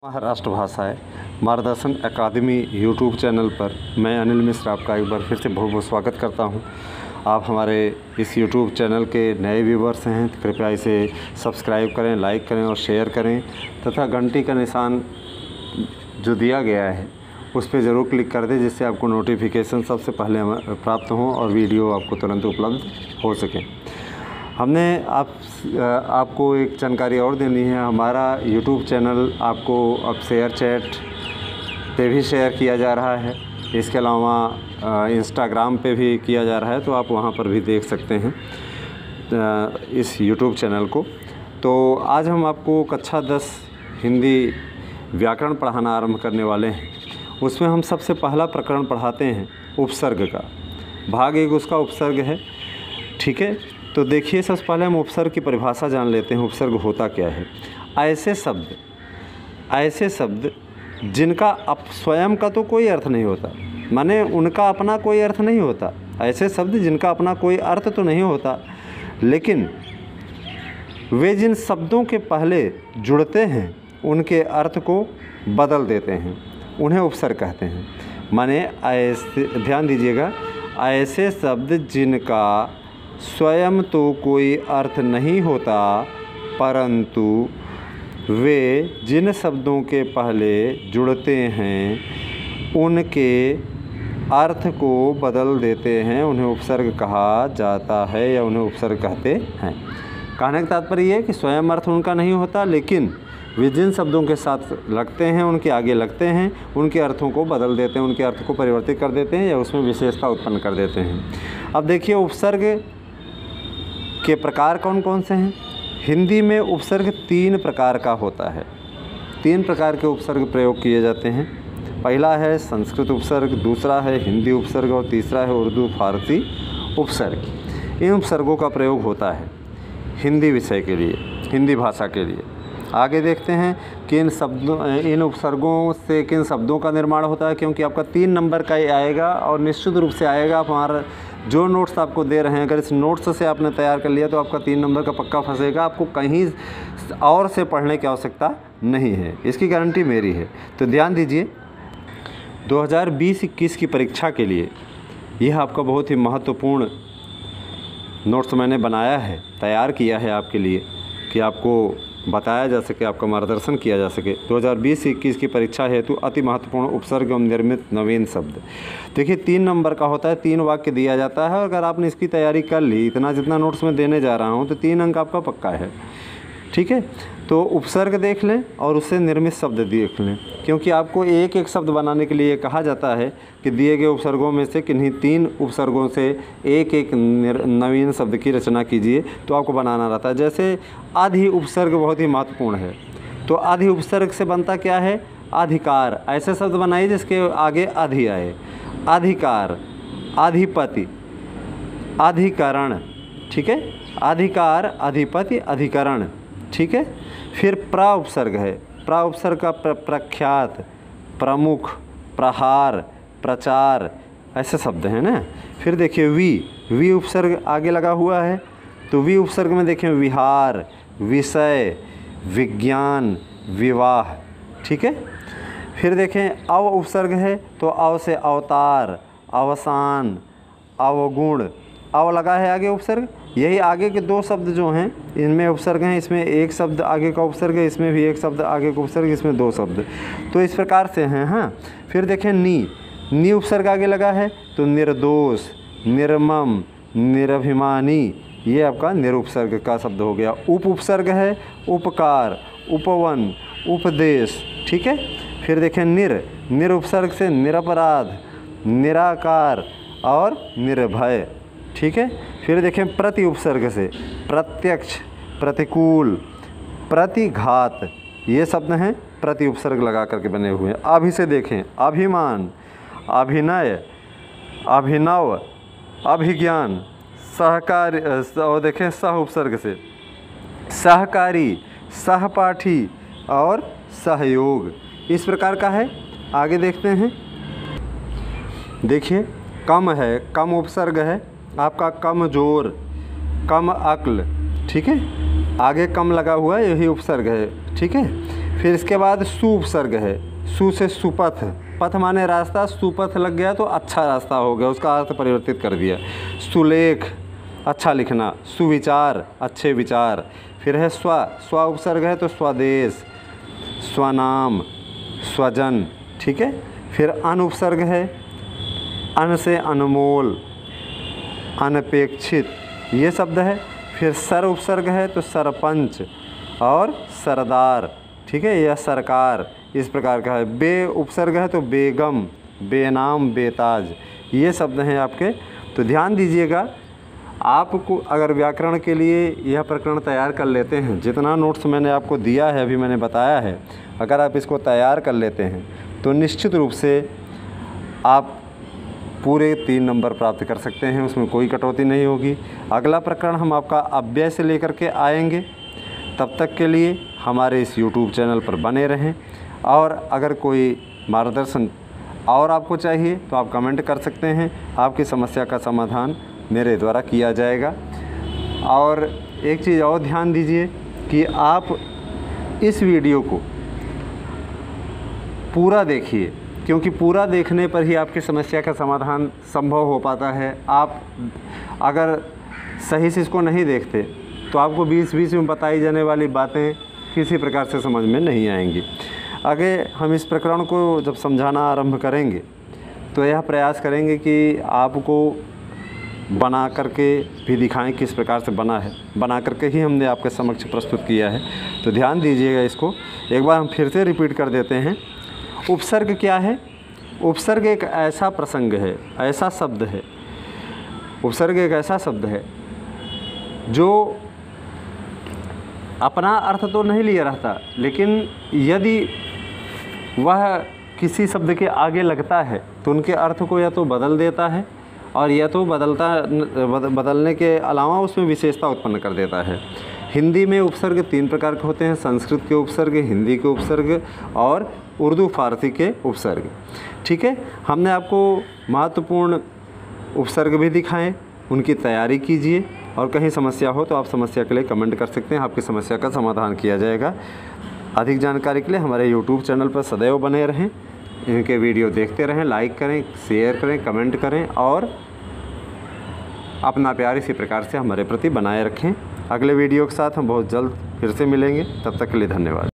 महाराष्ट्र भाषाएं मार्गदर्शन अकादमी YouTube channel पर मैं अनिल मिश्र आपका एक बार फिर से बहुत बहुत स्वागत करता हूं। आप हमारे इस यूट्यूब चैनल के नए व्यूवर्स हैं तो कृपया इसे सब्सक्राइब करें, लाइक करें और शेयर करें तथा घंटी का निशान जो दिया गया है उस पर ज़रूर क्लिक कर दें, जिससे आपको नोटिफिकेशन सबसे पहले प्राप्त हों और वीडियो आपको तुरंत उपलब्ध हो सके। हमने आपको एक जानकारी और देनी है। हमारा यूट्यूब चैनल आपको अब शेयर चैट पे भी शेयर किया जा रहा है, इसके अलावा इंस्टाग्राम पे भी किया जा रहा है, तो आप वहाँ पर भी देख सकते हैं इस यूट्यूब चैनल को। तो आज हम आपको कक्षा 10 हिंदी व्याकरण पढ़ाना आरंभ करने वाले हैं। उसमें हम सबसे पहला प्रकरण पढ़ाते हैं उपसर्ग का। भाग 1 उसका उपसर्ग है, ठीक है। तो देखिए, सबसे पहले हम उपसर्ग की परिभाषा जान लेते हैं। उपसर्ग होता क्या है? ऐसे शब्द जिनका स्वयं का तो कोई अर्थ नहीं होता, माने उनका अपना कोई अर्थ नहीं होता। ऐसे शब्द जिनका अपना कोई अर्थ तो नहीं होता, लेकिन वे जिन शब्दों के पहले जुड़ते हैं उनके अर्थ को बदल देते हैं, उन्हें उपसर्ग कहते हैं। माने ऐसे, ध्यान दीजिएगा, ऐसे शब्द जिनका स्वयं तो कोई अर्थ नहीं होता, परंतु वे जिन शब्दों के पहले जुड़ते हैं उनके अर्थ को बदल देते हैं, उन्हें उपसर्ग कहा जाता है या उन्हें उपसर्ग कहते हैं। कहने का तात्पर्य ये है कि स्वयं अर्थ उनका नहीं होता, लेकिन वे जिन शब्दों के साथ लगते हैं, उनके आगे लगते हैं, उनके अर्थों को बदल देते हैं, उनके अर्थ को परिवर्तित कर देते हैं या उसमें विशेषता उत्पन्न कर देते हैं। अब देखिए, उपसर्ग के प्रकार कौन कौन से हैं। हिंदी में उपसर्ग 3 प्रकार का होता है। 3 प्रकार के उपसर्ग प्रयोग किए जाते हैं। पहला है संस्कृत उपसर्ग, दूसरा है हिंदी उपसर्ग और तीसरा है उर्दू फारसी उपसर्ग। इन उपसर्गों का प्रयोग होता है हिंदी विषय के लिए, हिंदी भाषा के लिए। आगे देखते हैं कि इन उपसर्गों से किन शब्दों का निर्माण होता है, क्योंकि आपका 3 नंबर का ये आएगा और निश्चित रूप से आएगा। आप हमारा जो नोट्स आपको दे रहे हैं, अगर इस नोट्स से आपने तैयार कर लिया तो आपका 3 नंबर का पक्का फंसेगा। आपको कहीं और से पढ़ने की आवश्यकता नहीं है, इसकी गारंटी मेरी है। तो ध्यान दीजिए, 2020-21 की परीक्षा के लिए यह आपका बहुत ही महत्वपूर्ण नोट्स मैंने बनाया है, तैयार किया है आपके लिए, कि आपको बताया जा सके, आपका मार्गदर्शन किया जा सके। 2020-21 की परीक्षा हेतु अति महत्वपूर्ण उपसर्ग एवं निर्मित नवीन शब्द। देखिए, 3 नंबर का होता है, 3 वाक्य दिया जाता है। अगर आपने इसकी तैयारी कर ली, इतना जितना नोट्स में देने जा रहा हूँ, तो 3 अंक आपका पक्का है, ठीक है। तो उपसर्ग देख लें और उससे निर्मित शब्द देख लें, क्योंकि आपको एक एक शब्द बनाने के लिए कहा जाता है कि दिए गए उपसर्गों में से किन्हीं 3 उपसर्गों से एक एक नवीन शब्द की रचना कीजिए, तो आपको बनाना रहता है। जैसे आधि उपसर्ग बहुत ही महत्वपूर्ण है। तो आधि उपसर्ग से बनता क्या है? अधिकार। ऐसे शब्द बनाइए जिसके आगे आधि आए। अधिकार, अधिपति, अधिकरण, ठीक है। अधिकार, अधिपति, अधिकरण, ठीक है। फिर प्र उपसर्ग है। प्र उपसर्ग का प्रख्यात, प्रमुख, प्रहार, प्रचार, ऐसे शब्द हैं ना। फिर देखिए वी उपसर्ग आगे लगा हुआ है। तो वी उपसर्ग में देखें विहार, विषय, विज्ञान, विवाह, ठीक है। फिर देखें अव उपसर्ग है, तो अव से अवतार, अवसान, अवगुण, अव लगा है आगे उपसर्ग। यही आगे के 2 शब्द जो हैं इनमें उपसर्ग हैं। इसमें एक शब्द आगे का उपसर्ग है, इसमें भी एक शब्द आगे का उपसर्ग, इसमें 2 शब्द। तो इस प्रकार से हैं। हाँ, फिर देखें नी उपसर्ग आगे लगा है, तो निर्दोष, निर्मम, निरभिमानी, ये आपका निरुपसर्ग का शब्द हो गया। उप उपसर्ग है, उपकार, उपवन, उपदेश, ठीक है। फिर देखें निर उपसर्ग से निरपराध, निराकार और निर्भय, ठीक है। फिर देखें प्रति उपसर्ग से प्रत्यक्ष, प्रतिकूल, प्रतिघात, ये शब्द हैं प्रति उपसर्ग लगा करके बने हुए हैं। अभी से देखें अभिमान, अभिनय, अभिनव, अभिज्ञान, सहकारी, और देखें सह उपसर्ग से सहकारी, सहपाठी और सहयोग, इस प्रकार का है। आगे देखते हैं, देखिए कम है, कम उपसर्ग है आपका, कमजोर, कम अक्ल, ठीक है। आगे कम लगा हुआ है, यही उपसर्ग है, ठीक है। फिर इसके बाद सु उपसर्ग है। सु से सुपथ, पथ माने रास्ता, सुपथ लग गया तो अच्छा रास्ता हो गया, उसका अर्थ परिवर्तित कर दिया। सुलेख, अच्छा लिखना। सुविचार, अच्छे विचार। फिर है स्व, स्व उपसर्ग है तो स्वदेश, स्वनाम, स्वजन, ठीक है। फिर अन उपसर्ग है, अन से अनमोल, अनपेक्षित, ये शब्द है। फिर सर उपसर्ग है तो सरपंच और सरदार, ठीक है, यह सरकार, इस प्रकार का है। बे उपसर्ग है तो बेगम, बेनाम, बेताज, ये शब्द हैं आपके। तो ध्यान दीजिएगा, आपको अगर व्याकरण के लिए यह प्रकरण तैयार कर लेते हैं, जितना नोट्स मैंने आपको दिया है, अभी मैंने बताया है, अगर आप इसको तैयार कर लेते हैं तो निश्चित रूप से आप पूरे 3 नंबर प्राप्त कर सकते हैं, उसमें कोई कटौती नहीं होगी। अगला प्रकरण हम आपका अव्यय से लेकर के आएंगे। तब तक के लिए हमारे इस YouTube चैनल पर बने रहें, और अगर कोई मार्गदर्शन और आपको चाहिए तो आप कमेंट कर सकते हैं, आपकी समस्या का समाधान मेरे द्वारा किया जाएगा। और एक चीज़ और ध्यान दीजिए कि आप इस वीडियो को पूरा देखिए, क्योंकि पूरा देखने पर ही आपकी समस्या का समाधान संभव हो पाता है। आप अगर सही से इसको नहीं देखते तो आपको बीच में बताई जाने वाली बातें किसी प्रकार से समझ में नहीं आएंगी। आगे हम इस प्रकरण को जब समझाना आरंभ करेंगे तो यह प्रयास करेंगे कि आपको बना करके भी दिखाएं किस प्रकार से बना है, बना करके ही हमने आपके समक्ष प्रस्तुत किया है। तो ध्यान दीजिएगा, इसको एक बार हम फिर से रिपीट कर देते हैं। उपसर्ग क्या है? उपसर्ग एक ऐसा प्रसंग है, ऐसा शब्द है, उपसर्ग एक ऐसा शब्द है जो अपना अर्थ तो नहीं लिए रहता, लेकिन यदि वह किसी शब्द के आगे लगता है तो उनके अर्थ को या तो बदल देता है, और या तो बदलने के अलावा उसमें विशेषता उत्पन्न कर देता है। हिंदी में उपसर्ग 3 प्रकार के होते हैं, संस्कृत के उपसर्ग, हिंदी के उपसर्ग और उर्दू फारसी के उपसर्ग, ठीक है। हमने आपको महत्वपूर्ण उपसर्ग भी दिखाएं, उनकी तैयारी कीजिए, और कहीं समस्या हो तो आप समस्या के लिए कमेंट कर सकते हैं, आपकी समस्या का समाधान किया जाएगा। अधिक जानकारी के लिए हमारे YouTube चैनल पर सदैव बने रहें, इनके वीडियो देखते रहें, लाइक करें, शेयर करें, कमेंट करें, और अपना प्यार इसी प्रकार से हमारे प्रति बनाए रखें। अगले वीडियो के साथ हम बहुत जल्द फिर से मिलेंगे, तब तक के लिए धन्यवाद।